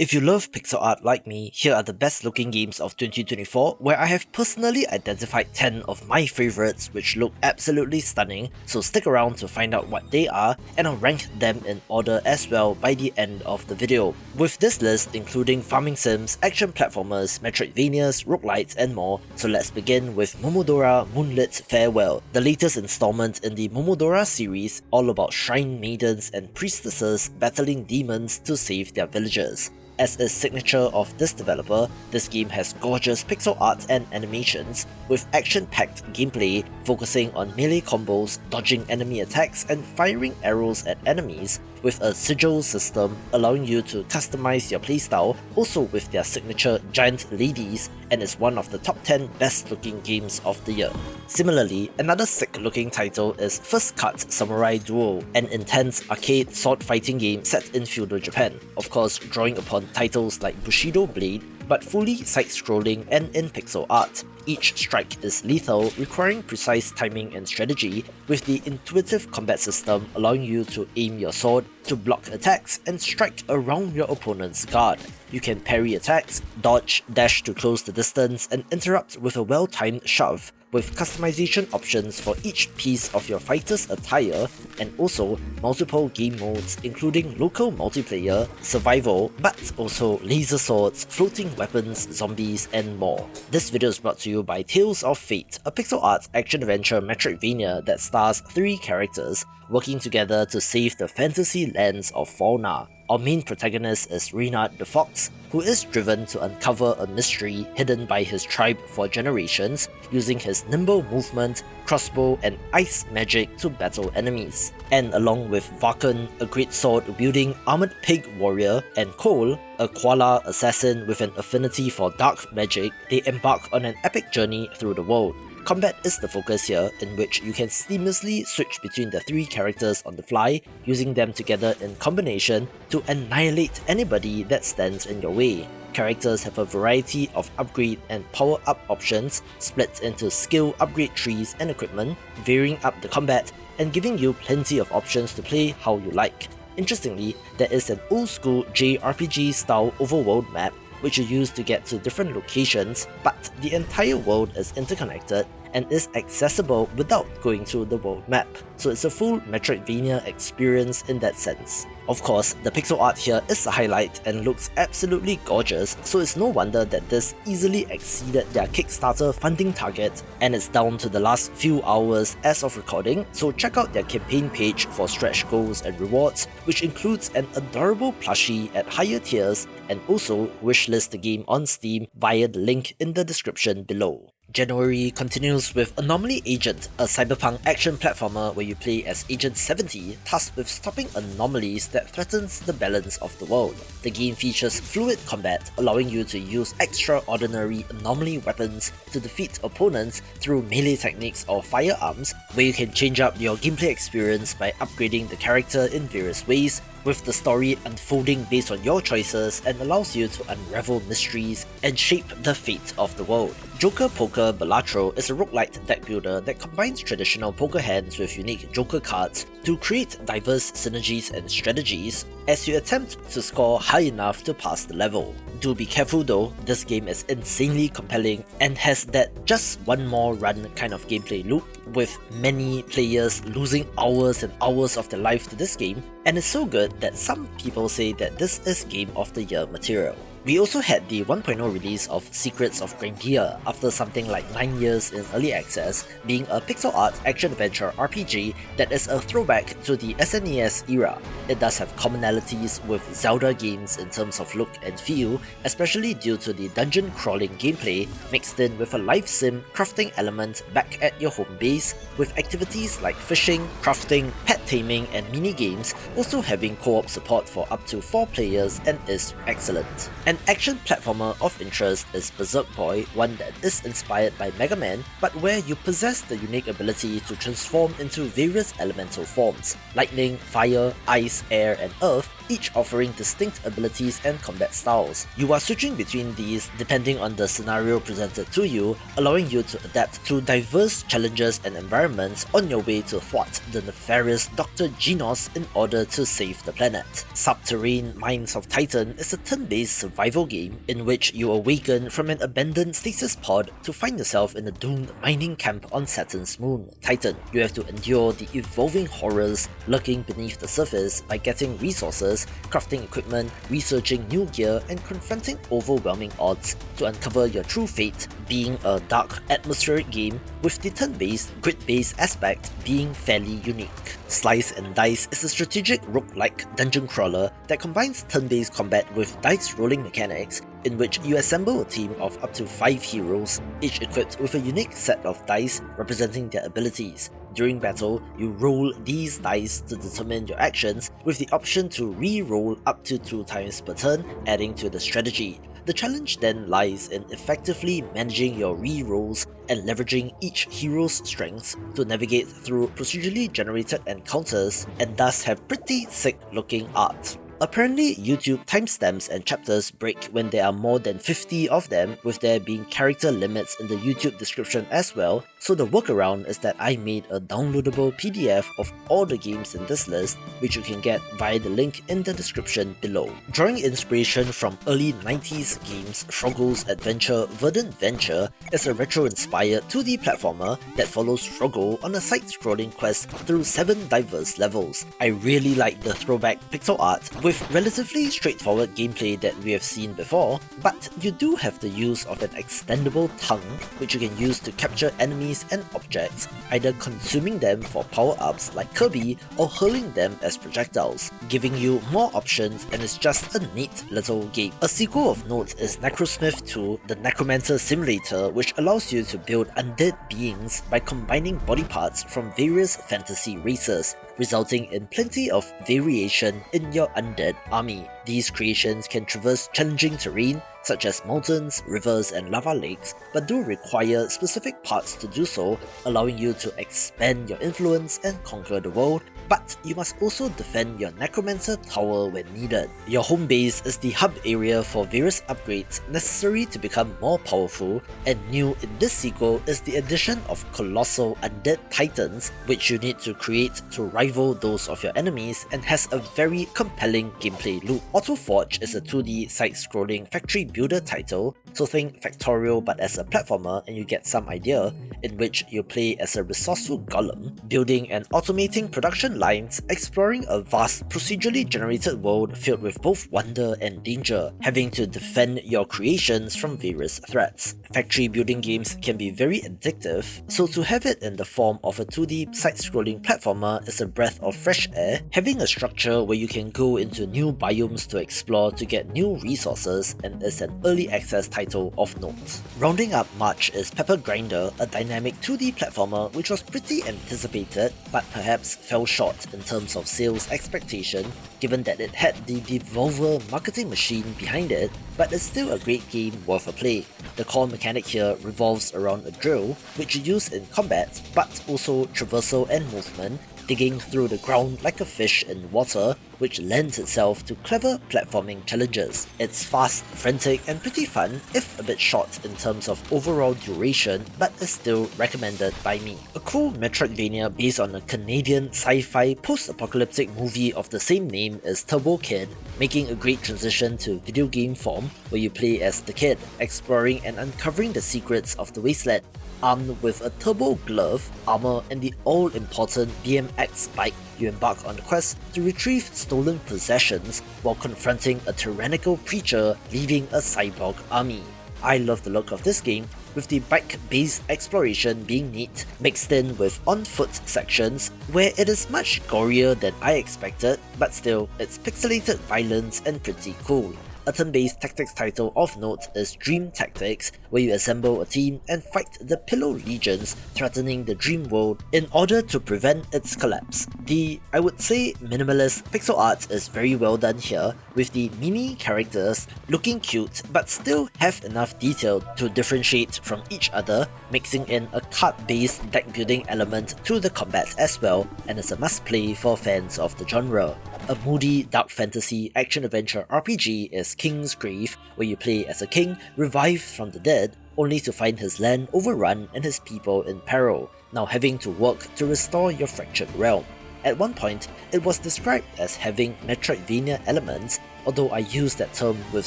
If you love pixel art like me, here are the best looking games of 2024, where I have personally identified 10 of my favorites which look absolutely stunning, so stick around to find out what they are, and I'll rank them in order as well by the end of the video. With this list including farming sims, action platformers, metroidvanias, roguelites and more, so let's begin with Momodora Moonlit Farewell, the latest installment in the Momodora series all about shrine maidens and priestesses battling demons to save their villagers. As is signature of this developer, this game has gorgeous pixel art and animations, with action-packed gameplay focusing on melee combos, dodging enemy attacks and firing arrows at enemies, with a sigil system allowing you to customize your playstyle, also with their signature giant ladies, and is one of the top 10 best looking games of the year. Similarly, another sick looking title is First Cut Samurai Duel, an intense arcade sword fighting game set in feudal Japan, of course drawing upon titles like Bushido Blade, but fully side-scrolling and in pixel art. Each strike is lethal, requiring precise timing and strategy, with the intuitive combat system allowing you to aim your sword to block attacks and strike around your opponent's guard. You can parry attacks, dodge, dash to close the distance, and interrupt with a well-timed shove, with customization options for each piece of your fighter's attire, and also multiple game modes including local multiplayer, survival, but also laser swords, floating weapons, zombies, and more. This video is brought to you by Tales of Fate, a pixel art action-adventure metroidvania that stars 3 characters working together to save the fantasy lands of Fauna. Our main protagonist is Reynard the Fox, who is driven to uncover a mystery hidden by his tribe for generations, using his nimble movement, crossbow and ice magic to battle enemies. And along with Varkan, a great sword-wielding armored pig warrior, and Cole, a koala assassin with an affinity for dark magic, they embark on an epic journey through the world. Combat is the focus here, in which you can seamlessly switch between the 3 characters on the fly, using them together in combination to annihilate anybody that stands in your way. Characters have a variety of upgrade and power-up options, split into skill upgrade trees and equipment, varying up the combat and giving you plenty of options to play how you like. Interestingly, there is an old-school JRPG-style overworld map which you use to get to different locations, but the entire world is interconnected and is accessible without going through the world map, so it's a full Metroidvania experience in that sense. Of course, the pixel art here is a highlight and looks absolutely gorgeous, so it's no wonder that this easily exceeded their Kickstarter funding target, and it's down to the last few hours as of recording, so check out their campaign page for stretch goals and rewards, which includes an adorable plushie at higher tiers, and also wishlist the game on Steam via the link in the description below. January continues with Anomaly Agent, a cyberpunk action platformer where you play as Agent 70, tasked with stopping anomalies that threatens the balance of the world. The game features fluid combat, allowing you to use extraordinary anomaly weapons to defeat opponents through melee techniques or firearms, where you can change up your gameplay experience by upgrading the character in various ways, with the story unfolding based on your choices and allows you to unravel mysteries and shape the fate of the world. Joker Poker Balatro is a roguelite deck builder that combines traditional poker hands with unique Joker cards to create diverse synergies and strategies as you attempt to score high enough to pass the level. Do be careful though, this game is insanely compelling and has that just one more run kind of gameplay loop, with many players losing hours and hours of their life to this game, and it's so good that some people say that this is Game of the Year material. We also had the 1.0 release of Secrets of Grandia after something like 9 years in early access, being a pixel art action-adventure RPG that is a throwback to the SNES era. It does have commonalities with Zelda games in terms of look and feel, especially due to the dungeon crawling gameplay mixed in with a life sim crafting element back at your home base, with activities like fishing, crafting, pet taming and mini-games also having co-op support for up to 4 players and is excellent. An action platformer of interest is Berserk Boy, one that is inspired by Mega Man, but where you possess the unique ability to transform into various elemental forms: lightning, fire, ice, air, and earth, each offering distinct abilities and combat styles. You are switching between these depending on the scenario presented to you, allowing you to adapt to diverse challenges and environments on your way to thwart the nefarious Dr. Genos in order to save the planet. Subterrane Mines of Titan is a turn-based survival game in which you awaken from an abandoned stasis pod to find yourself in a doomed mining camp on Saturn's moon, Titan. You have to endure the evolving horrors lurking beneath the surface by getting resources, crafting equipment, researching new gear, and confronting overwhelming odds to uncover your true fate, being a dark, atmospheric game with the turn-based, grid-based aspect being fairly unique. Slice and Dice is a strategic roguelike dungeon crawler that combines turn-based combat with dice rolling mechanics in which you assemble a team of up to 5 heroes, each equipped with a unique set of dice representing their abilities. During battle, you roll these dice to determine your actions, with the option to re-roll up to 2 times per turn, adding to the strategy. The challenge then lies in effectively managing your re-rolls and leveraging each hero's strengths to navigate through procedurally generated encounters and thus have pretty sick looking art. Apparently, YouTube timestamps and chapters break when there are more than 50 of them, with there being character limits in the YouTube description as well, so the workaround is that I made a downloadable PDF of all the games in this list, which you can get via the link in the description below. Drawing inspiration from early 90s games, Froggo's adventure Verdant Venture is a retro-inspired 2D platformer that follows Froggo on a side-scrolling quest through 7 diverse levels. I really like the throwback pixel art with relatively straightforward gameplay that we have seen before, but you do have the use of an extendable tongue which you can use to capture enemies and objects, either consuming them for power-ups like Kirby or hurling them as projectiles, giving you more options, and is just a neat little game. A sequel of note is Necrosmith 2, the Necromancer Simulator, which allows you to build undead beings by combining body parts from various fantasy races, resulting in plenty of variation in your undead army. These creations can traverse challenging terrain such as mountains, rivers, and lava lakes, but do require specific parts to do so, allowing you to expand your influence and conquer the world, but you must also defend your Necromancer Tower when needed. Your home base is the hub area for various upgrades necessary to become more powerful, and new in this sequel is the addition of colossal undead titans, which you need to create to rival those of your enemies and has a very compelling gameplay loop. Autoforge is a 2D side-scrolling factory builder title, so think Factorial but as a platformer, and you get some idea, in which you play as a resourceful golem, building and automating production lines, exploring a vast procedurally generated world filled with both wonder and danger, having to defend your creations from various threats. Factory building games can be very addictive, so to have it in the form of a 2D side-scrolling platformer is a breath of fresh air, having a structure where you can go into new biomes to explore to get new resources, and is an early access title of note. Rounding up March is Pepper Grinder, a dynamic 2D platformer which was pretty anticipated but perhaps fell short in terms of sales expectation, given that it had the Devolver marketing machine behind it, but it's still a great game worth a play. The core mechanic here revolves around a drill, which you use in combat, but also traversal and movement, digging through the ground like a fish in water, which lends itself to clever platforming challenges. It's fast, frantic, and pretty fun, if a bit short in terms of overall duration, but is still recommended by me. A cool Metroidvania based on a Canadian sci-fi post-apocalyptic movie of the same name is Turbo Kid, making a great transition to video game form, where you play as the kid, exploring and uncovering the secrets of the wasteland. Armed with a turbo glove, armor, and the all-important BMX bike, you embark on the quest to retrieve stolen possessions while confronting a tyrannical creature leading a cyborg army. I love the look of this game, with the bike-based exploration being neat, mixed in with on-foot sections, where it is much gorier than I expected, but still, it's pixelated violence and pretty cool. A turn-based tactics title of note is Dream Tactics, where you assemble a team and fight the Pillow Legions threatening the dream world in order to prevent its collapse. The, I would say, minimalist pixel art is very well done here, with the mini characters looking cute but still have enough detail to differentiate from each other, mixing in a card-based deck building element to the combat as well, and is a must-play for fans of the genre. A moody, dark fantasy action-adventure RPG is King's Grave, where you play as a king revived from the dead, only to find his land overrun and his people in peril, now having to work to restore your fractured realm. At one point, it was described as having Metroidvania elements, although I use that term with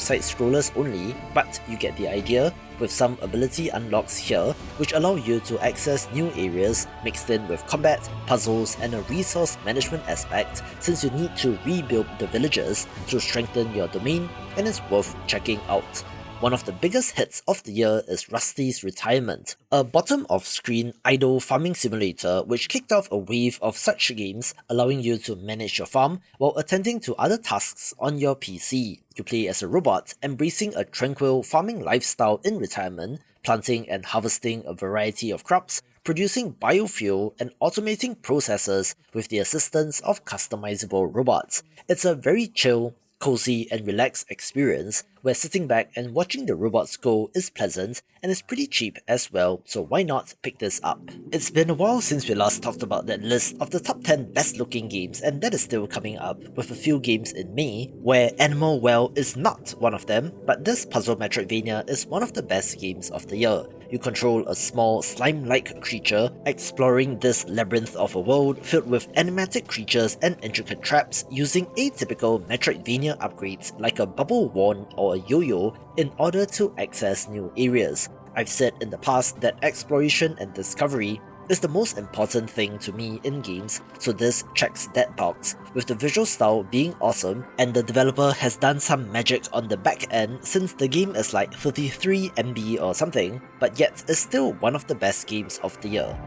side-scrollers only, but you get the idea, with some ability unlocks here which allow you to access new areas mixed in with combat, puzzles and a resource management aspect, since you need to rebuild the villages to strengthen your domain, and it's worth checking out. One of the biggest hits of the year is Rusty's Retirement, a bottom-of-screen idle farming simulator which kicked off a wave of such games, allowing you to manage your farm while attending to other tasks on your PC. You play as a robot, embracing a tranquil farming lifestyle in retirement, planting and harvesting a variety of crops, producing biofuel and automating processes with the assistance of customizable robots. It's a very chill, cozy and relaxed experience where sitting back and watching the robots go is pleasant and is pretty cheap as well, so why not pick this up? It's been a while since we last talked about that list of the top 10 best looking games, and that is still coming up with a few games in May, where Animal Well is not one of them, but this puzzle Metroidvania is one of the best games of the year. You control a small slime-like creature, exploring this labyrinth of a world filled with animatic creatures and intricate traps using atypical Metroidvania upgrades like a bubble wand or a yo-yo in order to access new areas. I've said in the past that exploration and discovery is the most important thing to me in games, so this checks that box, with the visual style being awesome, and the developer has done some magic on the back end since the game is like 33 MB or something, but yet is still one of the best games of the year.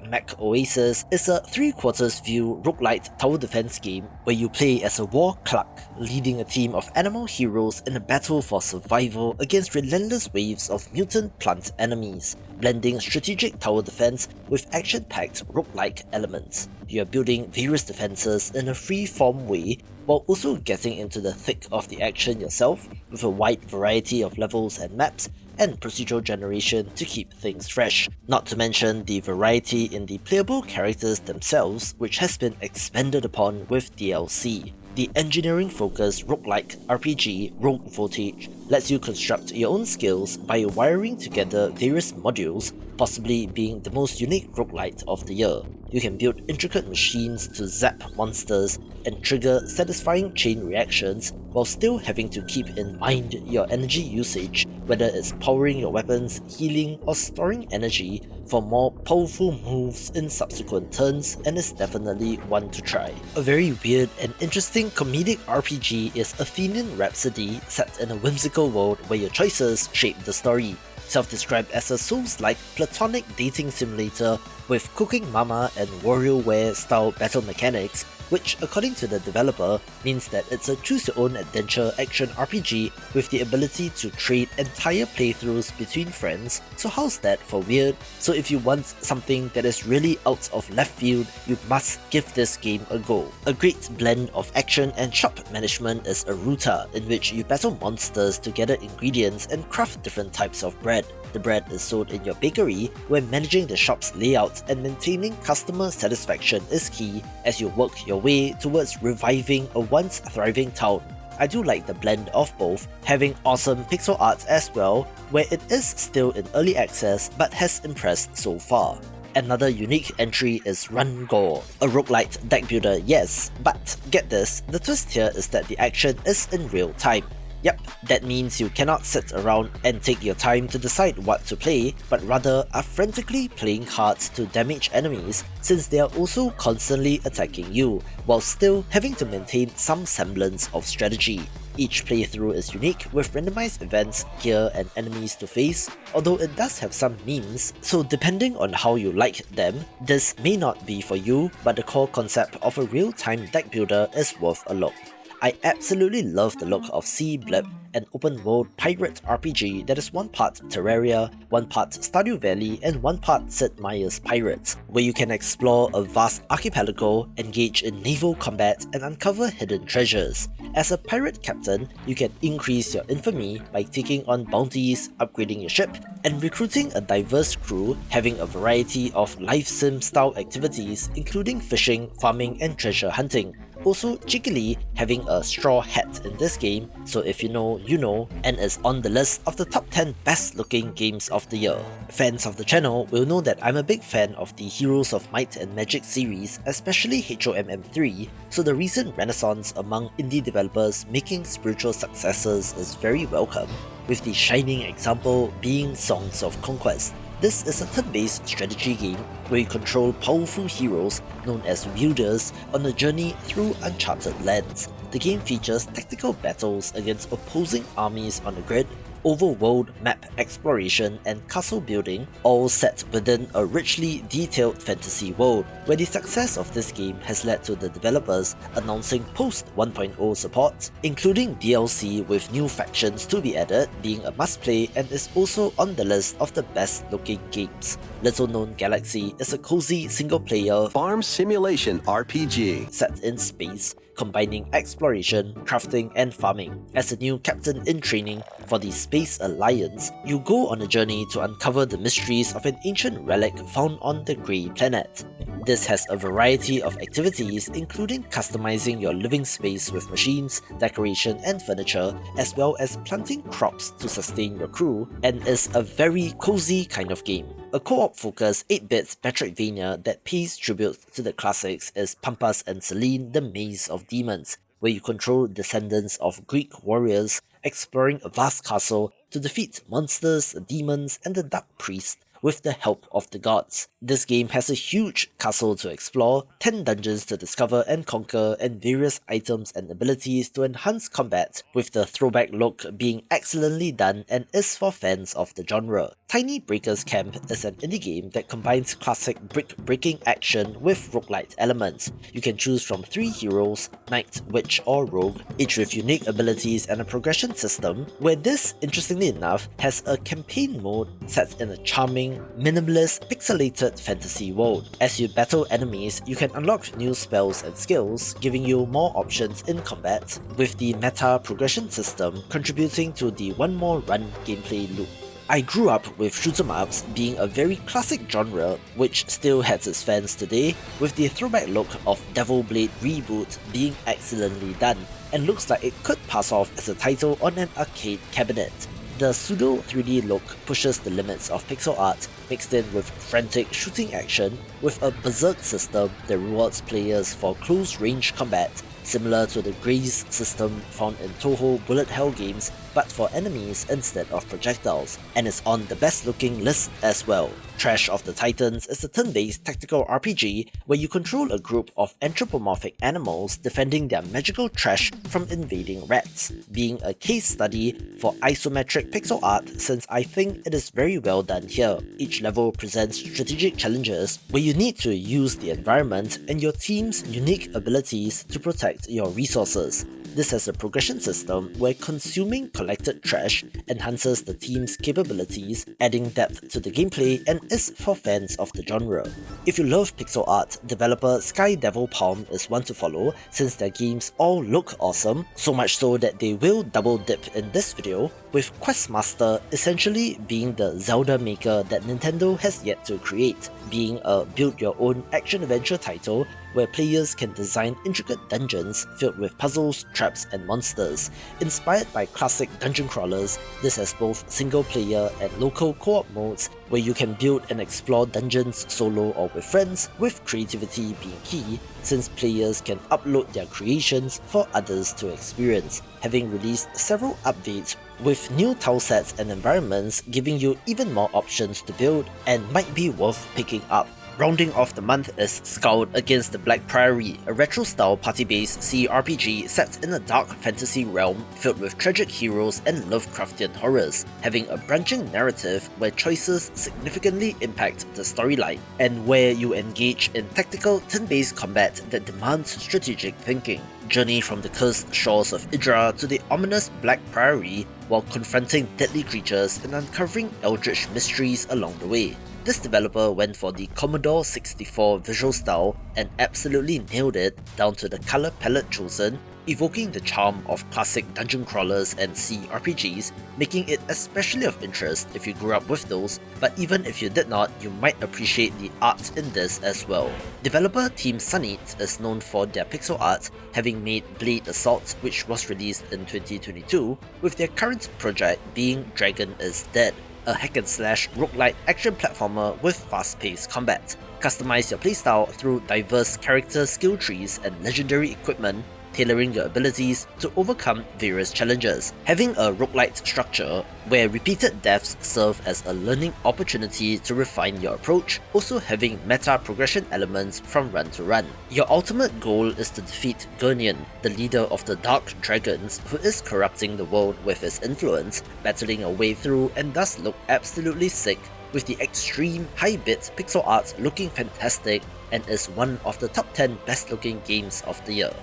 Mech Oasis is a 3/4 view roguelite tower defense game where you play as a war clerk, leading a team of animal heroes in a battle for survival against relentless waves of mutant plant enemies, blending strategic tower defense with action-packed roguelike elements. You are building various defenses in a free-form way while also getting into the thick of the action yourself with a wide variety of levels and maps and procedural generation to keep things fresh. Not to mention the variety in the playable characters themselves, which has been expanded upon with DLC. The engineering-focused roguelike RPG Rogue Voltage lets you construct your own skills by wiring together various modules, possibly being the most unique roguelite of the year. You can build intricate machines to zap monsters and trigger satisfying chain reactions while still having to keep in mind your energy usage, whether it's powering your weapons, healing, or storing energy for more powerful moves in subsequent turns, and is definitely one to try. A very weird and interesting comedic RPG is Athenian Rhapsody, set in a whimsical world where your choices shape the story. Self-described as a Souls-like platonic dating simulator with Cooking Mama and WarioWare style battle mechanics, which according to the developer means that it's a choose-your-own-adventure action RPG with the ability to trade entire playthroughs between friends, so how's that for weird? So if you want something that is really out of left field, you must give this game a go. A great blend of action and shop management is Aruta, in which you battle monsters to gather ingredients and craft different types of bread. The bread is sold in your bakery, where managing the shop's layout and maintaining customer satisfaction is key as you work your way towards reviving a once thriving town. I do like the blend of both, having awesome pixel art as well, where it is still in early access but has impressed so far. Another unique entry is Run Gore, a roguelite deck builder, yes, but get this, the twist here is that the action is in real time. Yep, that means you cannot sit around and take your time to decide what to play, but rather are frantically playing cards to damage enemies, since they are also constantly attacking you, while still having to maintain some semblance of strategy. Each playthrough is unique with randomized events, gear and enemies to face, although it does have some memes, so depending on how you like them, this may not be for you, but the core concept of a real-time deck builder is worth a look. I absolutely love the look of Sea Blip, an open-world pirate RPG that is one part Terraria, one part Stardew Valley, and one part Sid Meier's Pirates, where you can explore a vast archipelago, engage in naval combat, and uncover hidden treasures. As a pirate captain, you can increase your infamy by taking on bounties, upgrading your ship, and recruiting a diverse crew, having a variety of life sim style activities including fishing, farming, and treasure hunting. Also, cheekily having a straw hat in this game, so if you know, you know, and is on the list of the top 10 best looking games of the year. Fans of the channel will know that I'm a big fan of the Heroes of Might and Magic series, especially HOMM3, so the recent renaissance among indie developers making spiritual successors is very welcome, with the shining example being Songs of Conquest. This is a turn-based strategy game where you control powerful heroes known as wielders on a journey through uncharted lands. The game features tactical battles against opposing armies on the grid, overworld map exploration and castle building, all set within a richly detailed fantasy world, where the success of this game has led to the developers announcing post 1.0 support, including DLC with new factions to be added, being a must-play and is also on the list of the best looking games. Little known Galaxy is a cozy single-player farm simulation RPG set in space, combining exploration, crafting and farming. As a new captain in training for the Space Alliance, you go on a journey to uncover the mysteries of an ancient relic found on the Grey Planet. This has a variety of activities including customizing your living space with machines, decoration and furniture, as well as planting crops to sustain your crew, and is a very cozy kind of game. A co-op focused 8-bit Metroidvania that pays tribute to the classics is Pampas and Selene the Maze of Demons, where you control descendants of Greek warriors exploring a vast castle to defeat monsters, demons and the Dark Priest with the help of the gods. This game has a huge castle to explore, 10 dungeons to discover and conquer, and various items and abilities to enhance combat, with the throwback look being excellently done and is for fans of the genre. Tiny Breaker's Camp is an indie game that combines classic brick-breaking action with roguelite elements. You can choose from 3 heroes, Knight, Witch or Rogue, each with unique abilities and a progression system, where this, interestingly enough, has a campaign mode set in a charming, minimalist, pixelated fantasy world. As you battle enemies, you can unlock new spells and skills, giving you more options in combat, with the meta progression system contributing to the one more run gameplay loop. I grew up with shoot 'em ups being a very classic genre which still has its fans today, with the throwback look of Devil Blade Reboot being excellently done, and looks like it could pass off as a title on an arcade cabinet. The pseudo 3D look pushes the limits of pixel art, mixed in with frantic shooting action, with a berserk system that rewards players for close-range combat, similar to the Graze system found in Toho bullet hell games, but for enemies instead of projectiles, and is on the best looking list as well. Trash of the Titans is a turn-based tactical RPG where you control a group of anthropomorphic animals defending their magical trash from invading rats, being a case study for isometric pixel art since I think it is very well done here. Each level presents strategic challenges where you need to use the environment and your team's unique abilities to protect your resources. This has a progression system where consuming collected trash enhances the team's capabilities, adding depth to the gameplay and is for fans of the genre. If you love pixel art, developer Sky Devil Palm is one to follow since their games all look awesome, so much so that they will double dip in this video, with Questmaster essentially being the Zelda maker that Nintendo has yet to create, being a build-your-own action-adventure title where players can design intricate dungeons filled with puzzles, traps and monsters. Inspired by classic dungeon crawlers, this has both single-player and local co-op modes where you can build and explore dungeons solo or with friends, with creativity being key, since players can upload their creations for others to experience, having released several updates with new tilesets and environments giving you even more options to build and might be worth picking up. Rounding off the month is Scowled Against the Black Priory, a retro-style party-based CRPG set in a dark fantasy realm filled with tragic heroes and Lovecraftian horrors, having a branching narrative where choices significantly impact the storyline, and where you engage in tactical turn-based combat that demands strategic thinking. Journey from the cursed shores of Idra to the ominous Black Priory while confronting deadly creatures and uncovering eldritch mysteries along the way. This developer went for the Commodore 64 visual style and absolutely nailed it down to the color palette chosen, evoking the charm of classic dungeon crawlers and CRPGs, making it especially of interest if you grew up with those, but even if you did not, you might appreciate the art in this as well. Developer Team Sunit is known for their pixel art, having made Blade Assault, which was released in 2022, with their current project being Dragon is Dead, a hack-and-slash roguelite action platformer with fast-paced combat. Customize your playstyle through diverse character skill trees and legendary equipment, tailoring your abilities to overcome various challenges. Having a roguelite structure where repeated deaths serve as a learning opportunity to refine your approach, also having meta progression elements from run to run. Your ultimate goal is to defeat Gurnian, the leader of the Dark Dragons, who is corrupting the world with his influence, battling your way through and does look absolutely sick, with the extreme high-bit pixel art looking fantastic and is one of the top 10 best looking games of the year.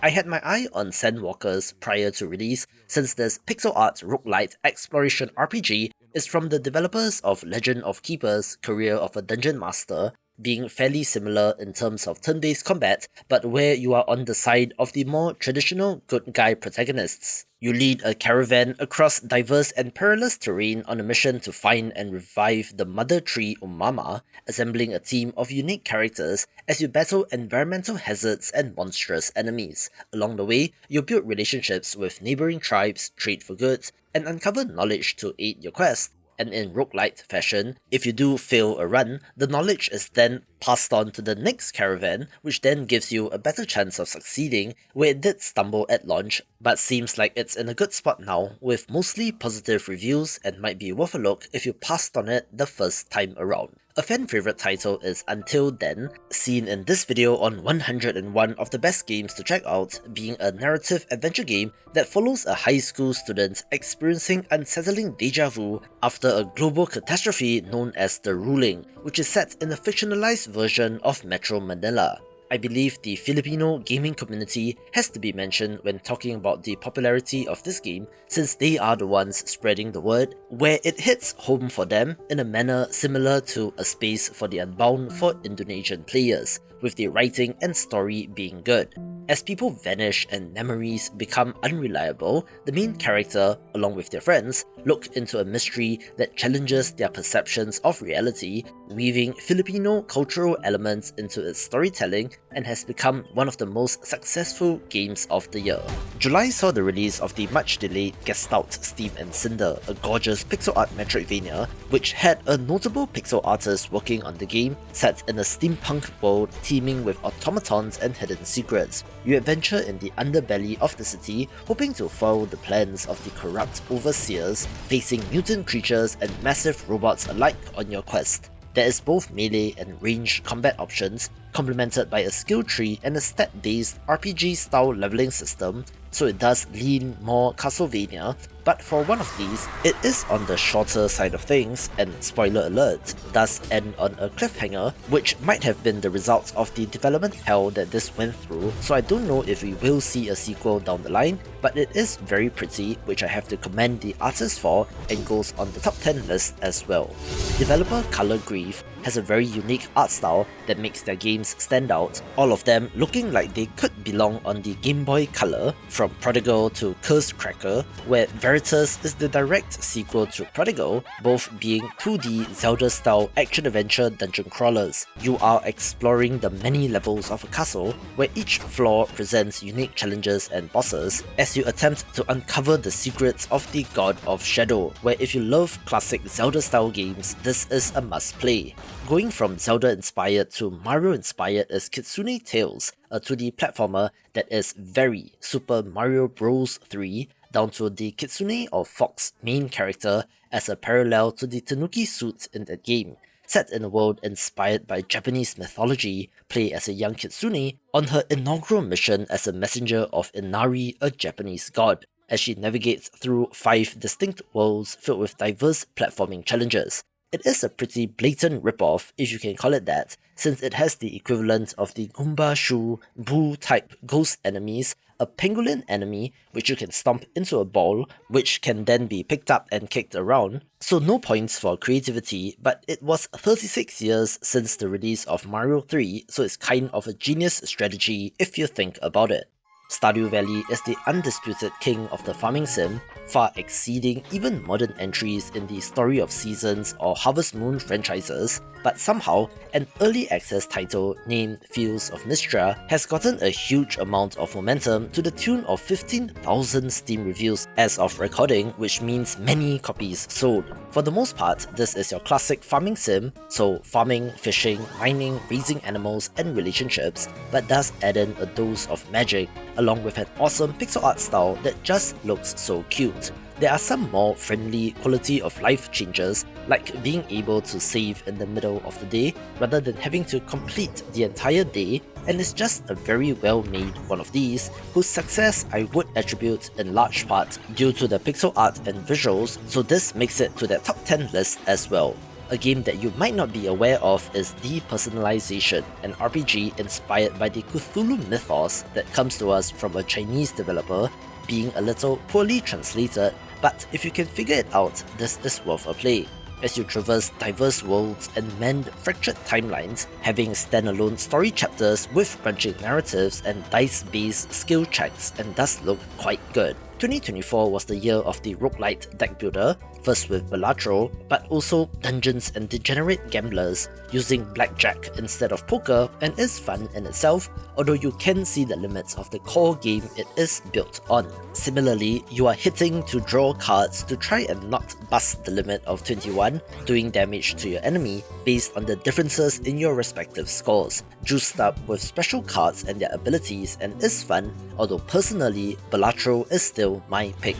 I had my eye on Sandwalkers prior to release, since this pixel art roguelite exploration RPG is from the developers of Legend of Keepers: Career of a Dungeon Master, being fairly similar in terms of turn-based combat, but where you are on the side of the more traditional good guy protagonists. You lead a caravan across diverse and perilous terrain on a mission to find and revive the Mother Tree Umama, assembling a team of unique characters as you battle environmental hazards and monstrous enemies. Along the way, you build relationships with neighbouring tribes, trade for goods, and uncover knowledge to aid your quest. And in roguelite fashion, if you do fail a run, the knowledge is then passed on to the next caravan, which then gives you a better chance of succeeding where it did stumble at launch, but seems like it's in a good spot now, with mostly positive reviews and might be worth a look if you passed on it the first time around. A fan favourite title is Until Then, seen in this video on 101 of the best games to check out, being a narrative adventure game that follows a high school student experiencing unsettling deja vu after a global catastrophe known as The Ruling, which is set in a fictionalized version of Metro Manila. I believe the Filipino gaming community has to be mentioned when talking about the popularity of this game, since they are the ones spreading the word, where it hits home for them in a manner similar to A Space for the Unbound for Indonesian players, with the writing and story being good. As people vanish and memories become unreliable, the main character, along with their friends, look into a mystery that challenges their perceptions of reality, weaving Filipino cultural elements into its storytelling, and has become one of the most successful games of the year. July saw the release of the much-delayed Gestalt Steam and Cinder, a gorgeous pixel art Metroidvania, which had a notable pixel artist working on the game, set in a steampunk world teeming with automatons and hidden secrets. You adventure in the underbelly of the city, hoping to foil the plans of the corrupt overseers, facing mutant creatures and massive robots alike on your quest. There is both melee and ranged combat options, complemented by a skill tree and a stat-based RPG-style leveling system, so it does lean more Castlevania, but for one of these, it is on the shorter side of things, and spoiler alert, does end on a cliffhanger, which might have been the result of the development hell that this went through, so I don't know if we will see a sequel down the line, but it is very pretty, which I have to commend the artist for, and goes on the top 10 list as well. Developer Color Grief has a very unique art style that makes their games stand out, all of them looking like they could belong on the Game Boy Color, from Prodigal to Curse Cracker, where Veritas is the direct sequel to Prodigal, both being 2D Zelda-style action-adventure dungeon crawlers. You are exploring the many levels of a castle, where each floor presents unique challenges and bosses, as you attempt to uncover the secrets of the God of Shadow, where if you love classic Zelda-style games, this is a must-play. Going from Zelda-inspired to Mario-inspired is Kitsune Tales, a 2D platformer that is very Super Mario Bros. 3, down to the Kitsune or Fox main character as a parallel to the Tanuki suit in that game. Set in a world inspired by Japanese mythology, play as a young Kitsune on her inaugural mission as a messenger of Inari, a Japanese god, as she navigates through 5 distinct worlds filled with diverse platforming challenges. It is a pretty blatant ripoff, if you can call it that, since it has the equivalent of the Goomba Shu Boo type ghost enemies, a pangolin enemy which you can stomp into a ball, which can then be picked up and kicked around, so no points for creativity, but it was 36 years since the release of Mario 3, so it's kind of a genius strategy if you think about it. Stardew Valley is the undisputed king of the farming sim, far exceeding even modern entries in the Story of Seasons or Harvest Moon franchises, but somehow, an early access title named Fields of Mistral has gotten a huge amount of momentum to the tune of 15,000 Steam reviews as of recording, which means many copies sold. For the most part, this is your classic farming sim, so farming, fishing, mining, raising animals, and relationships, but does add in a dose of magic, along with an awesome pixel art style that just looks so cute. There are some more friendly quality of life changes, like being able to save in the middle of the day rather than having to complete the entire day, and it's just a very well made one of these, whose success I would attribute in large part due to the pixel art and visuals, so this makes it to the top 10 list as well. A game that you might not be aware of is Depersonalization, an RPG inspired by the Cthulhu mythos that comes to us from a Chinese developer, being a little poorly translated, but if you can figure it out, this is worth a play. As you traverse diverse worlds and mend fractured timelines, having standalone story chapters with branching narratives and dice-based skill checks, and does look quite good. 2024 was the year of the roguelite deck builder, first with Balatro, but also Dungeons and Degenerate Gamblers, using blackjack instead of poker, and is fun in itself, although you can see the limits of the core game it is built on. Similarly, you are hitting to draw cards to try and not bust the limit of 21, doing damage to your enemy based on the differences in your respective scores, juiced up with special cards and their abilities, and is fun, although personally, Balatro is still my pick.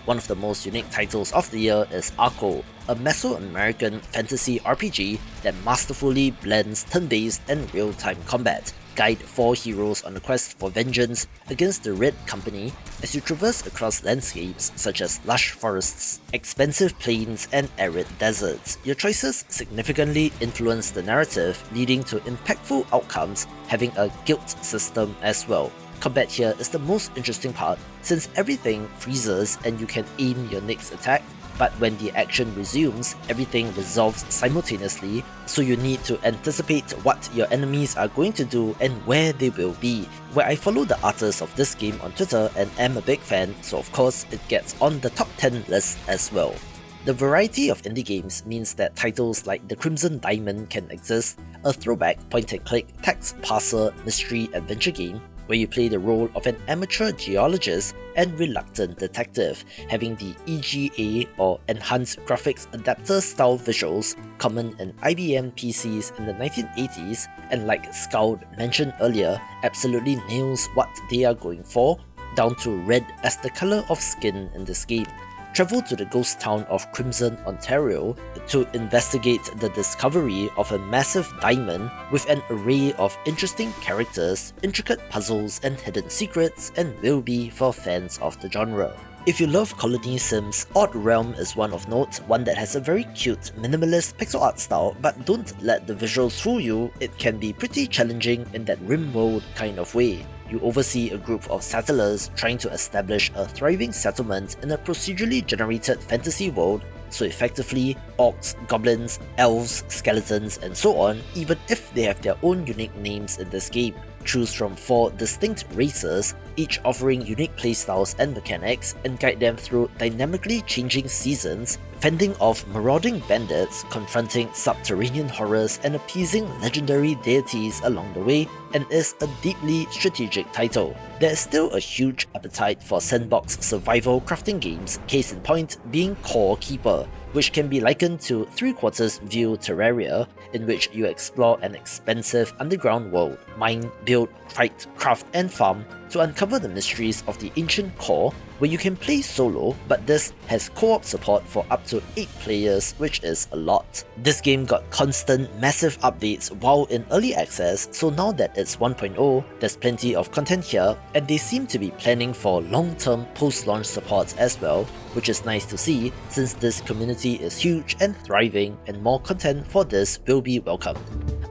One of the most unique titles of the year is Arco, a Mesoamerican fantasy RPG that masterfully blends turn-based and real-time combat. Guide 4 heroes on a quest for vengeance against the Red Company as you traverse across landscapes such as lush forests, expansive plains, and arid deserts. Your choices significantly influence the narrative, leading to impactful outcomes, having a guild system as well. Combat here is the most interesting part, since everything freezes and you can aim your next attack, but when the action resumes, everything resolves simultaneously, so you need to anticipate what your enemies are going to do and where they will be. Where I follow the artist of this game on Twitter and am a big fan, so of course it gets on the top 10 list as well. The variety of indie games means that titles like The Crimson Diamond can exist, a throwback point-and-click text parser mystery adventure game, where you play the role of an amateur geologist and reluctant detective, having the EGA or Enhanced Graphics Adapter style visuals common in IBM PCs in the 1980s, and like Scald mentioned earlier, absolutely nails what they are going for, down to red as the colour of skin in this game. Travel to the ghost town of Crimson, Ontario to investigate the discovery of a massive diamond with an array of interesting characters, intricate puzzles, and hidden secrets, and will be for fans of the genre. If you love colony sims, Odd Realm is one of note, one that has a very cute, minimalist pixel art style, but don't let the visuals fool you, it can be pretty challenging in that RimWorld kind of way. You oversee a group of settlers trying to establish a thriving settlement in a procedurally generated fantasy world, so effectively, orcs, goblins, elves, skeletons, and so on, even if they have their own unique names in this game. Choose from 4 distinct races, each offering unique playstyles and mechanics, and guide them through dynamically changing seasons, fending off marauding bandits, confronting subterranean horrors, and appeasing legendary deities along the way, and is a deeply strategic title. There is still a huge appetite for sandbox survival crafting games, case in point being Core Keeper, which can be likened to 3/4 view Terraria, in which you explore an expansive underground world, mine, build, fight, craft, and farm to uncover the mysteries of the ancient core, where you can play solo, but this has co-op support for up to 8 players, which is a lot. This game got constant, massive updates while in early access, so now that it's 1.0, there's plenty of content here, and they seem to be planning for long-term post-launch support as well, which is nice to see since this community is huge and thriving, and more content for this will be welcomed.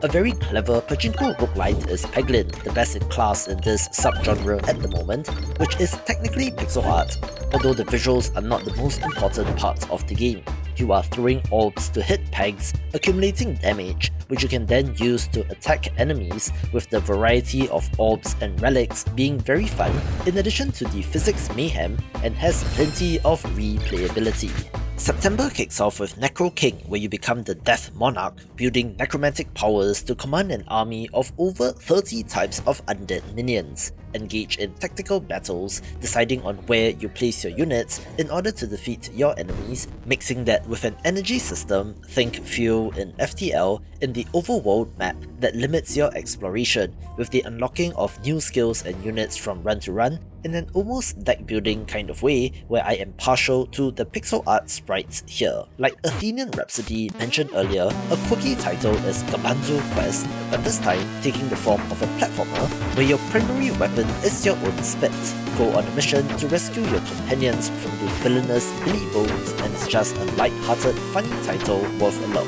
A very clever pachinko roguelite is Peglin, the best in class in this subgenre at the moment, which is technically pixel art, although the visuals are not the most important part of the game. you are throwing orbs to hit pegs, accumulating damage, which you can then use to attack enemies, with the variety of orbs and relics being very fun, in addition to the physics mayhem, and has plenty of replayability. September kicks off with Necro King, where you become the Death Monarch, wielding necromantic powers to command an army of over 30 types of undead minions. Engage in tactical battles, deciding on where you place your units in order to defeat your enemies, mixing that with an energy system, think fuel in FTL, in the overworld map that limits your exploration, with the unlocking of new skills and units from run to run, in an almost deck building kind of way where I am partial to the pixel art sprites here. Like Athenian Rhapsody mentioned earlier, a quirky title is Gabanzo Quest, but this time taking the form of a platformer where your primary weapon is your own spit. Go on a mission to rescue your companions from the villainous Billy Bones, and it's just a light-hearted, funny title worth a look.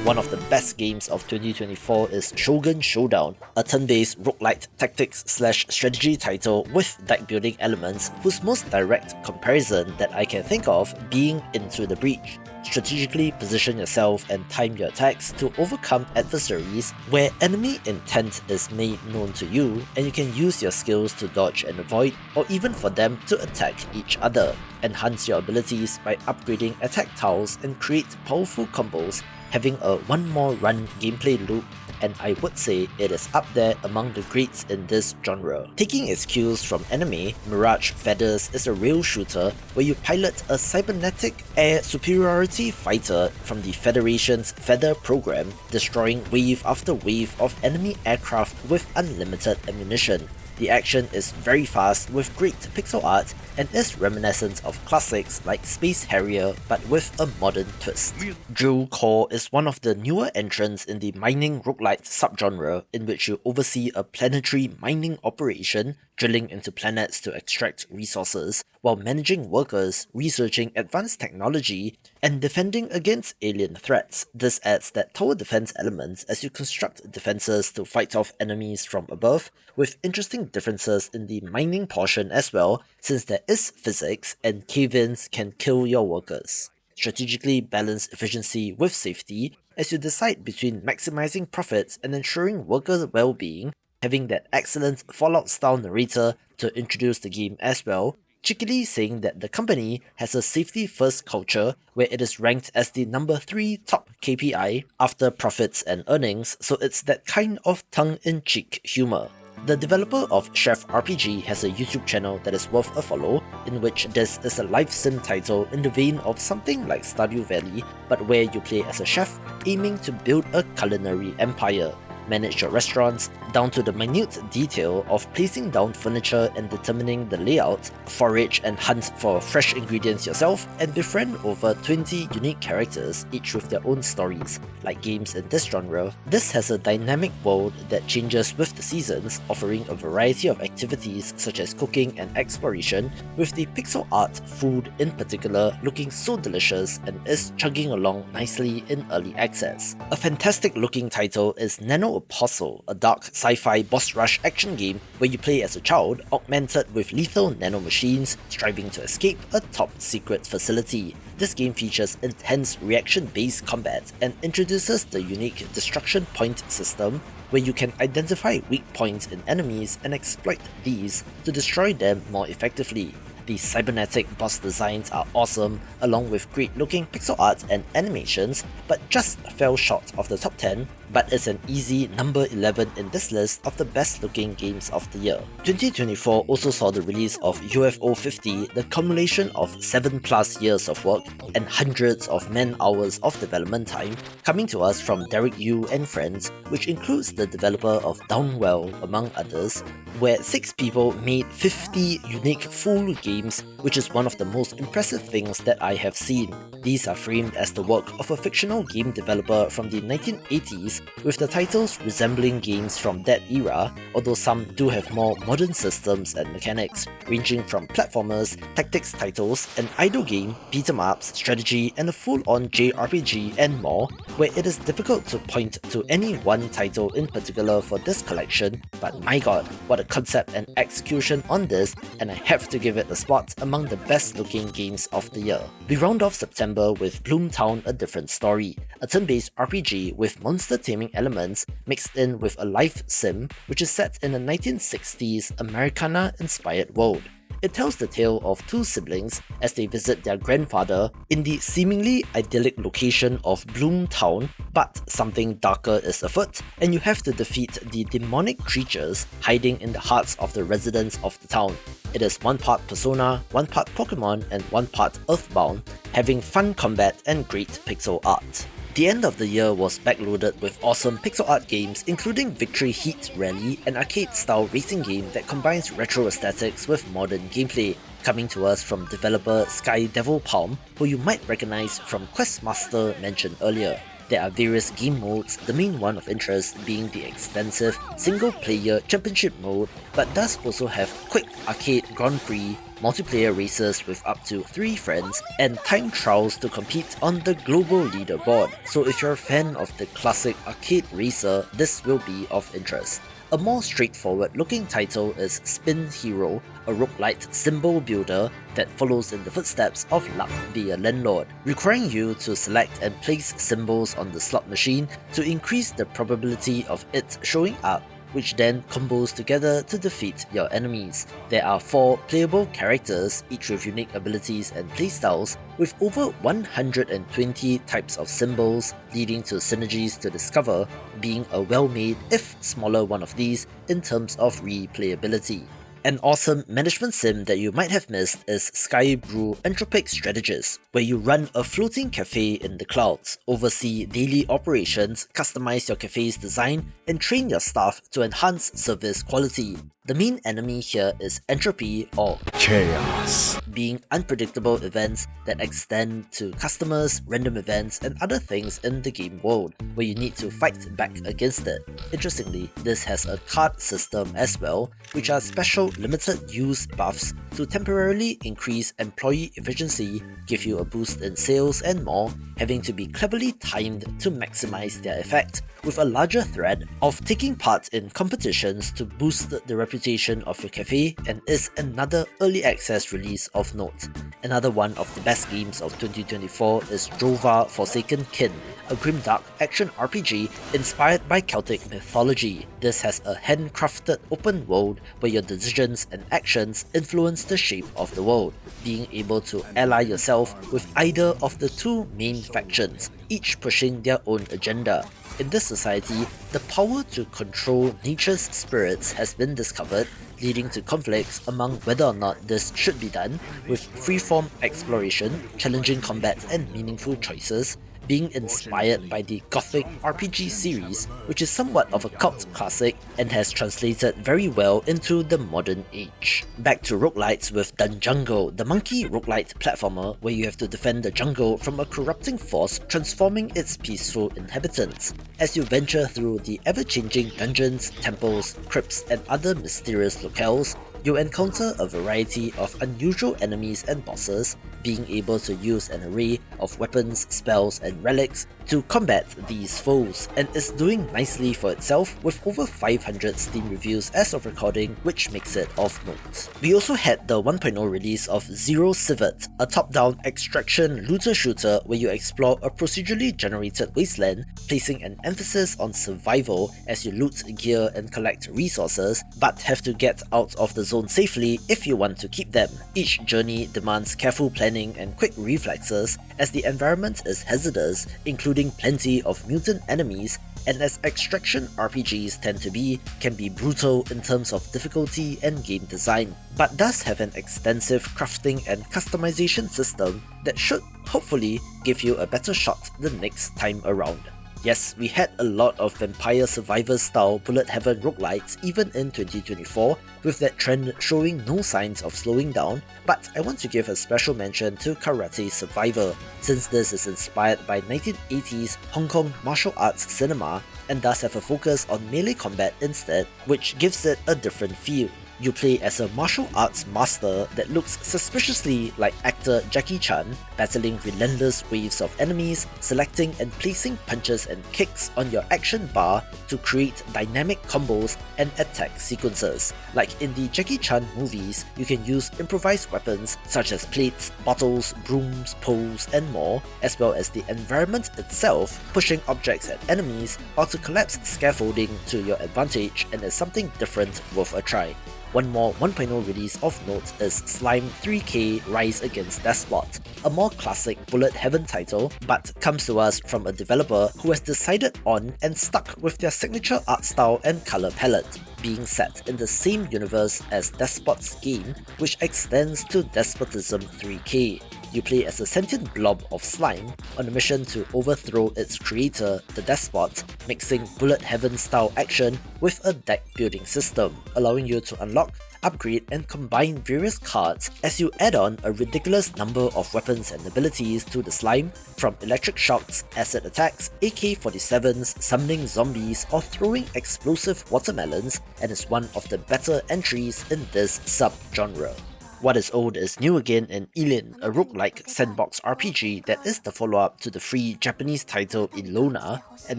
One of the best games of 2024 is Shogun Showdown, a turn-based roguelite tactics/strategy title with deck-building elements whose most direct comparison that I can think of being Into the Breach. Strategically position yourself and time your attacks to overcome adversaries where enemy intent is made known to you, and you can use your skills to dodge and avoid, or even for them to attack each other. Enhance your abilities by upgrading attack tiles and create powerful combos, having a one more run gameplay loop, and I would say it is up there among the greats in this genre. Taking its cues from anime, Mirage Feathers is a rail shooter where you pilot a cybernetic air superiority fighter from the Federation's Feather program, destroying wave after wave of enemy aircraft with unlimited ammunition. The action is very fast with great pixel art and is reminiscent of classics like Space Harrier but with a modern twist. Drill Core is one of the newer entrants in the mining roguelite subgenre, in which you oversee a planetary mining operation, drilling into planets to extract resources, while managing workers, researching advanced technology, and defending against alien threats. This adds that tower defense elements as you construct defenses to fight off enemies from above, with interesting differences in the mining portion as well, since there is physics and cave-ins can kill your workers. Strategically balance efficiency with safety as you decide between maximizing profits and ensuring worker well-being, having that excellent Fallout-style narrator to introduce the game as well, cheekily saying that the company has a safety-first culture where it is ranked as the number 3 top KPI after profits and earnings, so it's that kind of tongue-in-cheek humor. The developer of Chef RPG has a YouTube channel that is worth a follow, in which this is a life sim title in the vein of something like Stardew Valley, but where you play as a chef aiming to build a culinary empire. Manage your restaurants down to the minute detail of placing down furniture and determining the layout, forage and hunt for fresh ingredients yourself, and befriend over 20 unique characters, each with their own stories. Like games in this genre, this has a dynamic world that changes with the seasons, offering a variety of activities such as cooking and exploration, with the pixel art food in particular looking so delicious and is chugging along nicely in early access. A fantastic looking title is Nano Apostle, a dark sci-fi boss rush action game where you play as a child augmented with lethal nanomachines striving to escape a top secret facility. This game features intense reaction-based combat and introduces the unique destruction point system where you can identify weak points in enemies and exploit these to destroy them more effectively. The cybernetic boss designs are awesome, along with great looking pixel art and animations, but just fell short of the top 10, but it's an easy number 11 in this list of the best looking games of the year. 2024 also saw the release of UFO 50, the culmination of 7+ years of work and hundreds of man-hours of development time, coming to us from Derek Yu and friends, which includes the developer of Downwell among others, where 6 people made 50 unique full games, which is one of the most impressive things that I have seen. These are framed as the work of a fictional game developer from the 1980s with the titles resembling games from that era, although some do have more modern systems and mechanics, ranging from platformers, tactics titles, an idle game, beat-em-ups, strategy, and a full-on JRPG and more, where it is difficult to point to any one title in particular for this collection, but my god, what a concept and execution on this, and I have to give it a spot among the best looking games of the year. We round off September with Bloomtown: A Different Story, a turn-based RPG with monster taming elements mixed in with a life sim which is set in a 1960s Americana-inspired world. It tells the tale of two siblings as they visit their grandfather in the seemingly idyllic location of Bloomtown, but something darker is afoot, and you have to defeat the demonic creatures hiding in the hearts of the residents of the town. It is one part Persona, one part Pokemon, and one part Earthbound, having fun combat and great pixel art. The end of the year was backloaded with awesome pixel art games including Victory Heat Rally, an arcade-style racing game that combines retro aesthetics with modern gameplay, coming to us from developer Sky Devil Palm, who you might recognize from Questmaster mentioned earlier. There are various game modes, the main one of interest being the extensive single-player championship mode, but does also have quick arcade Grand Prix, multiplayer races with up to 3 friends, and time trials to compete on the global leaderboard, so if you're a fan of the classic arcade racer, this will be of interest. A more straightforward looking title is Spin Hero, a roguelite symbol builder that follows in the footsteps of Luck Be a Landlord, requiring you to select and place symbols on the slot machine to increase the probability of it showing up, which then combos together to defeat your enemies. There are 4 playable characters, each with unique abilities and playstyles, with over 120 types of symbols, leading to synergies to discover, being a well-made, if smaller one of these in terms of replayability. An awesome management sim that you might have missed is Sky Brew Entropic Strategist, where you run a floating cafe in the clouds, oversee daily operations, customize your cafe's design, and train your staff to enhance service quality. The main enemy here is entropy or chaos, being unpredictable events that extend to customers, random events, and other things in the game world, where you need to fight back against it. Interestingly, this has a card system as well, which are special limited use buffs to temporarily increase employee efficiency, give you a boost in sales and more, having to be cleverly timed to maximize their effect, with a larger thread of taking part in competitions to boost the reputation of your cafe, and is another early access release of note. Another one of the best games of 2024 is Drova Forsaken Kin, a grimdark action RPG inspired by Celtic mythology. This has a handcrafted open world where your decisions and actions influence the shape of the world, being able to ally yourself with either of the 2 main factions, each pushing their own agenda. In this society, the power to control nature's spirits has been discovered, leading to conflicts among whether or not this should be done, with freeform exploration, challenging combat, and meaningful choices, being inspired by the Gothic RPG series, which is somewhat of a cult classic and has translated very well into the modern age. Back to roguelites with Dunjungle, the monkey roguelite platformer where you have to defend the jungle from a corrupting force transforming its peaceful inhabitants. As you venture through the ever-changing dungeons, temples, crypts, and other mysterious locales, you'll encounter a variety of unusual enemies and bosses, being able to use an array of weapons, spells, and relics to combat these foes, and is doing nicely for itself with over 500 Steam reviews as of recording, which makes it of note. We also had the 1.0 release of Zero Civet, a top-down extraction looter-shooter where you explore a procedurally generated wasteland, placing an emphasis on survival as you loot gear and collect resources, but have to get out of the zone safely if you want to keep them. Each journey demands careful planning and quick reflexes, as the environment is hazardous, including plenty of mutant enemies, and as extraction RPGs tend to be, can be brutal in terms of difficulty and game design, but does have an extensive crafting and customization system that should hopefully give you a better shot the next time around. Yes, we had a lot of Vampire Survivor style bullet heaven roguelites even in 2024, with that trend showing no signs of slowing down, but I want to give a special mention to Karate Survivor, since this is inspired by 1980s Hong Kong martial arts cinema and does have a focus on melee combat instead, which gives it a different feel. You play as a martial arts master that looks suspiciously like actor Jackie Chan, battling relentless waves of enemies, selecting and placing punches and kicks on your action bar to create dynamic combos and attack sequences. Like in the Jackie Chan movies, you can use improvised weapons such as plates, bottles, brooms, poles, and more, as well as the environment itself, pushing objects at enemies or to collapse scaffolding to your advantage, and is something different worth a try. One more 1.0 release of note is Slime 3K Rise Against Despot, a more classic bullet heaven title, but comes to us from a developer who has decided on and stuck with their signature art style and color palette, being set in the same universe as Despot's game, which extends to Despotism 3K. You play as a sentient blob of slime on a mission to overthrow its creator, the Despot, mixing bullet heaven style action with a deck building system, allowing you to unlock, upgrade and combine various cards as you add on a ridiculous number of weapons and abilities to the slime, from electric shocks, acid attacks, AK-47s, summoning zombies or throwing explosive watermelons, and is one of the better entries in this sub-genre. What is old is new again in Ilin, a roguelike sandbox RPG that is the follow-up to the free Japanese title Ilona, and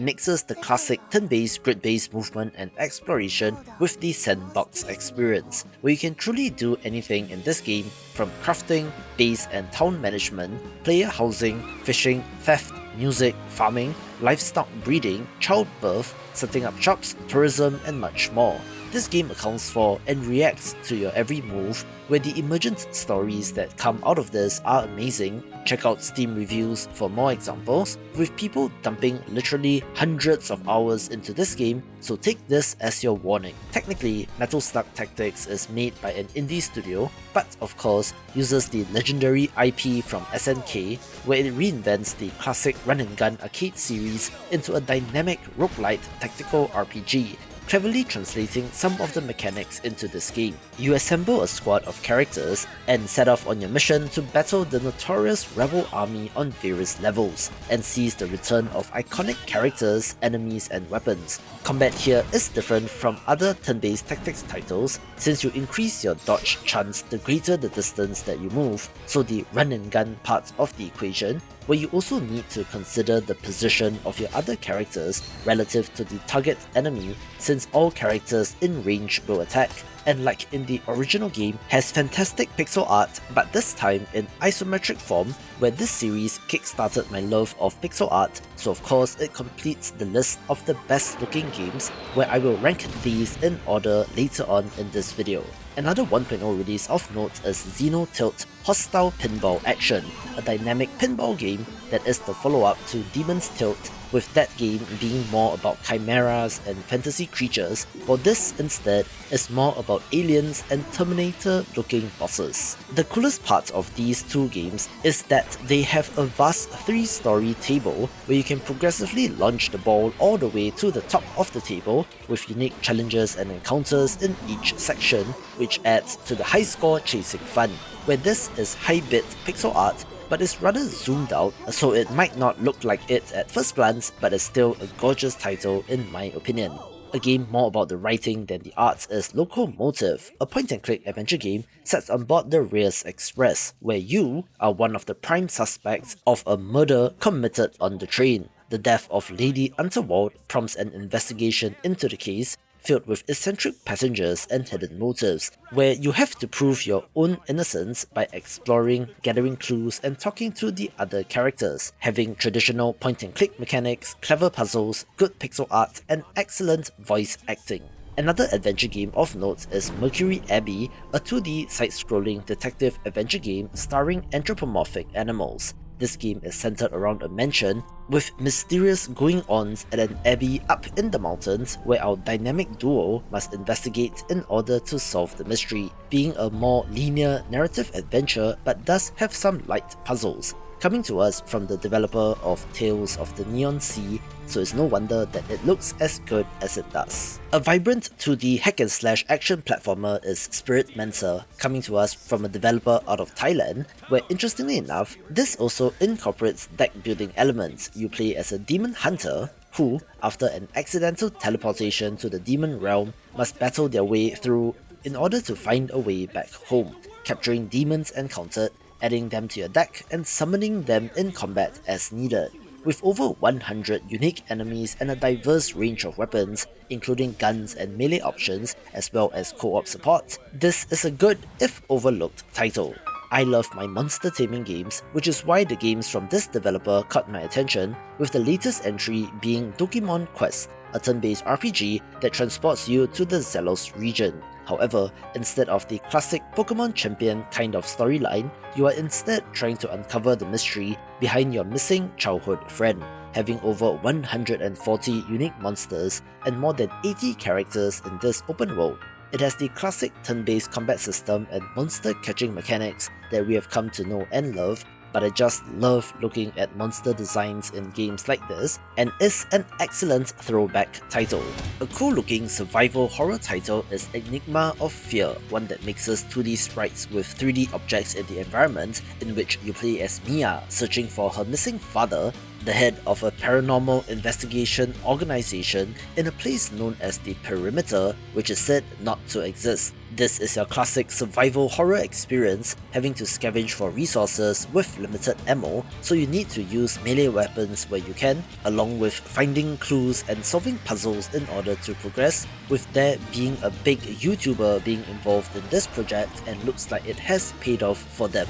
mixes the classic turn-based, grid-based movement and exploration with the sandbox experience, where you can truly do anything in this game, from crafting, base and town management, player housing, fishing, theft, music, farming, livestock breeding, childbirth, setting up shops, tourism and much more. This game accounts for and reacts to your every move, where the emergent stories that come out of this are amazing. Check out Steam reviews for more examples, with people dumping literally hundreds of hours into this game, so take this as your warning. Technically, Metal Slug Tactics is made by an indie studio, but of course uses the legendary IP from SNK, where it reinvents the classic run-and-gun arcade series into a dynamic roguelite tactical RPG, cleverly translating some of the mechanics into this game. You assemble a squad of characters and set off on your mission to battle the notorious rebel army on various levels, and seize the return of iconic characters, enemies and weapons. Combat here is different from other turn-based tactics titles, since you increase your dodge chance the greater the distance that you move, so the run and gun part of the equation, where you also need to consider the position of your other characters relative to the target enemy, since all characters in range will attack, and like in the original game, has fantastic pixel art, but this time in isometric form, where this series kickstarted my love of pixel art, so of course it completes the list of the best looking games, where I will rank these in order later on in this video. Another 1.0 release of note is Xeno Tilt Hostile Pinball Action, a dynamic pinball game that is the follow-up to Demon's Tilt, with that game being more about chimeras and fantasy creatures, while this instead is more about aliens and Terminator-looking bosses. The coolest part of these two games is that they have a vast 3-story table where you can progressively launch the ball all the way to the top of the table, with unique challenges and encounters in each section, which adds to the high score chasing fun, where this is high-bit pixel art but is rather zoomed out, so it might not look like it at first glance, but is still a gorgeous title in my opinion. A game more about the writing than the arts is Locomotive, a point-and-click adventure game set on board the Reyes Express, where you are one of the prime suspects of a murder committed on the train. The death of Lady Unterwald prompts an investigation into the case, filled with eccentric passengers and hidden motives, where you have to prove your own innocence by exploring, gathering clues and talking to the other characters, having traditional point-and-click mechanics, clever puzzles, good pixel art and excellent voice acting. Another adventure game of note is Mercury Abbey, a 2D side-scrolling detective adventure game starring anthropomorphic animals. This game is centered around a mansion with mysterious going-ons at an abbey up in the mountains, where our dynamic duo must investigate in order to solve the mystery, being a more linear narrative adventure but does have some light puzzles. coming to us from the developer of Tales of the Neon Sea, so it's no wonder that it looks as good as it does. A vibrant 2D hack-and-slash action platformer is Spirit Mensa, coming to us from a developer out of Thailand, where interestingly enough, this also incorporates deck-building elements. You play as a demon hunter who, after an accidental teleportation to the demon realm, must battle their way through in order to find a way back home, capturing demons encountered, adding them to your deck, and summoning them in combat as needed. With over 100 unique enemies and a diverse range of weapons, including guns and melee options, as well as co-op support, this is a good, if overlooked, title. I love my monster taming games, which is why the games from this developer caught my attention, with the latest entry being Dokimon Quest, a turn-based RPG that transports you to the Zelos region. However, instead of the classic Pokemon champion kind of storyline, you are instead trying to uncover the mystery behind your missing childhood friend. Having over 140 unique monsters and more than 80 characters in this open world, it has the classic turn-based combat system and monster catching mechanics that we have come to know and love, but I just love looking at monster designs in games like this, and is an excellent throwback title. A cool looking survival horror title is Enigma of Fear, one that mixes 2D sprites with 3D objects in the environment, in which you play as Mia searching for her missing father, the head of a paranormal investigation organization in a place known as the Perimeter, which is said not to exist. This is your classic survival horror experience, having to scavenge for resources with limited ammo, so you need to use melee weapons where you can, along with finding clues and solving puzzles in order to progress, with there being a big YouTuber being involved in this project, and looks like it has paid off for them.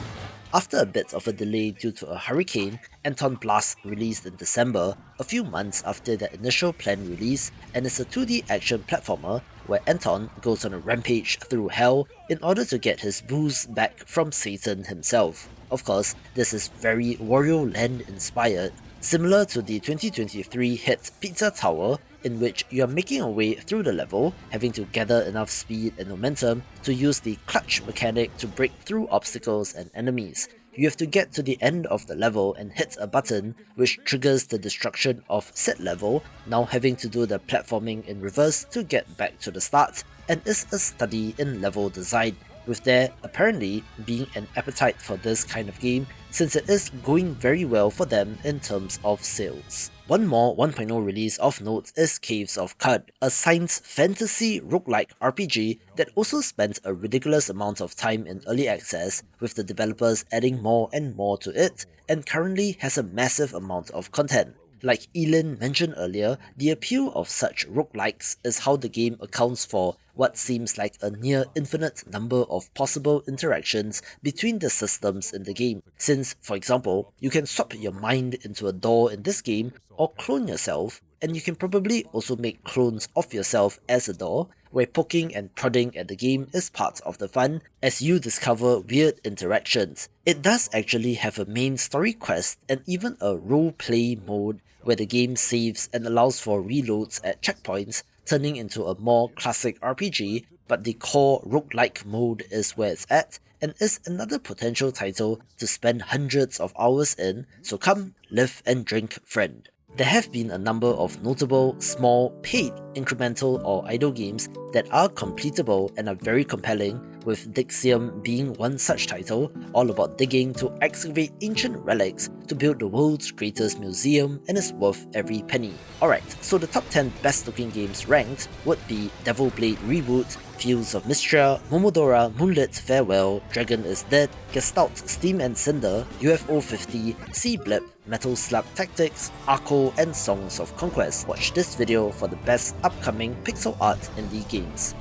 After a bit of a delay due to a hurricane, Anton Blast released in December, a few months after their initial planned release, and is a 2D action platformer where Anton goes on a rampage through hell in order to get his booze back from Satan himself. Of course, this is very Wario Land inspired, similar to the 2023 hit Pizza Tower, in which you are making your way through the level, having to gather enough speed and momentum to use the clutch mechanic to break through obstacles and enemies. You have to get to the end of the level and hit a button which triggers the destruction of said level, now having to do the platforming in reverse to get back to the start, and is a study in level design, with there apparently being an appetite for this kind of game since it is going very well for them in terms of sales. One more 1.0 release of note is Caves of Qud, a science fantasy roguelike RPG that also spent a ridiculous amount of time in early access, with the developers adding more and more to it, and currently has a massive amount of content. Like Elin mentioned earlier, the appeal of such roguelikes is how the game accounts for what seems like a near infinite number of possible interactions between the systems in the game, since, for example, you can swap your mind into a door in this game, or clone yourself, and you can probably also make clones of yourself as a door, where poking and prodding at the game is part of the fun as you discover weird interactions. It does actually have a main story quest and even a role-play mode where the game saves and allows for reloads at checkpoints, turning into a more classic RPG, but the core roguelike mode is where it's at, and is another potential title to spend hundreds of hours in, so come, live and drink, friend. There have been a number of notable, small, paid, incremental or idle games that are completable and are very compelling, with Dixium being one such title, all about digging to excavate ancient relics to build the world's greatest museum and is worth every penny. Alright, so the top 10 best looking games ranked would be Devil Blade Reboot, Fields of Mistria, Momodora Moonlit Farewell, Dragon is Dead, Gestalt Steam and Cinder, UFO 50, Sea Blip, Metal Slug Tactics, Arco, and Songs of Conquest. Watch this video for the best upcoming pixel art indie games.